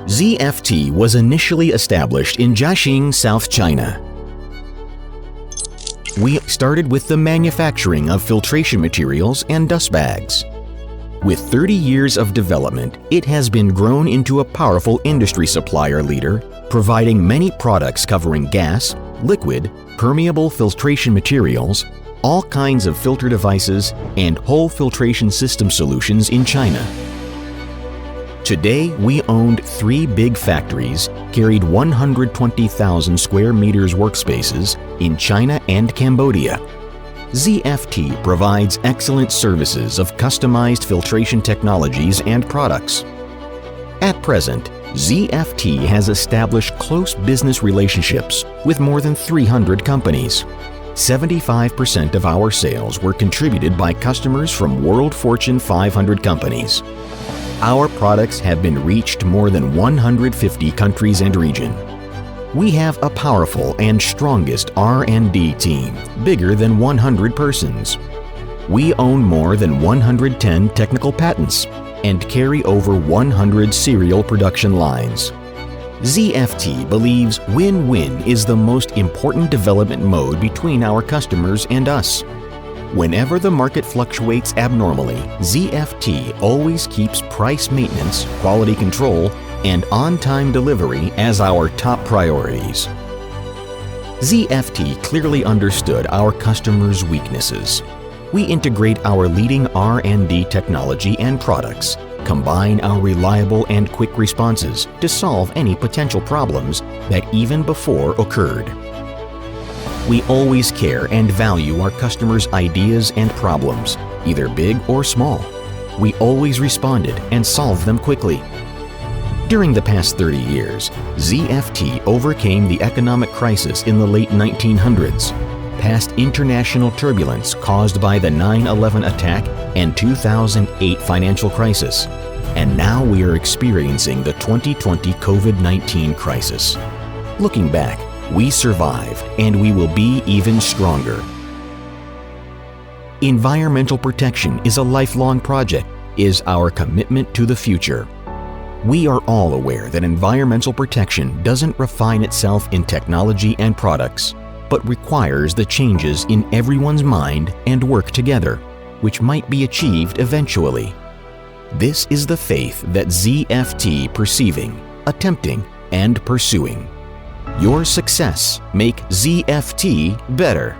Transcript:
ZFT was initially established in Jiaxing, South China. We started with the manufacturing of filtration materials and dust bags. With 30 years of development, it has been grown into a powerful industry supplier leader, providing many products covering gas, liquid, permeable filtration materials, all kinds of filter devices, and whole filtration system solutions in China. Today, we owned 3 big factories, carried 120,000 square meters workspaces in China and Cambodia. ZFT provides excellent services of customized filtration technologies and products. At present, ZFT has established close business relationships with more than 300 companies. 75% of our sales were contributed by customers from World Fortune 500 companies. Our products have been reached more than 150 countries and regions. We have a powerful and strongest R&D team, bigger than 100 persons. We own more than 110 technical patents and carry over 100 serial production lines. ZFT believes win-win is the most important development mode between our customers and us. Whenever the market fluctuates abnormally, ZFT always keeps price maintenance, quality control, and on-time delivery as our top priorities. ZFT clearly understood our customers' weaknesses. We integrate our leading R&D technology and products, combine our reliable and quick responses to solve any potential problems that even before occurred. We always care and value our customers' ideas and problems, either big or small. We always responded and solved them quickly. During the past 30 years, ZFT overcame the economic crisis in the late 1900s, passed international turbulence caused by the 9/11 attack and 2008 financial crisis, and now we are experiencing the 2020 COVID-19 crisis. Looking back, we survived and we will be even stronger. Environmental protection is a lifelong project, is our commitment to the future. We are all aware that environmental protection doesn't refine itself in technology and products, but requires the changes in everyone's mind and work together, which might be achieved eventually. This is the faith that ZFT perceiving, attempting, and pursuing. Your success make ZFT better.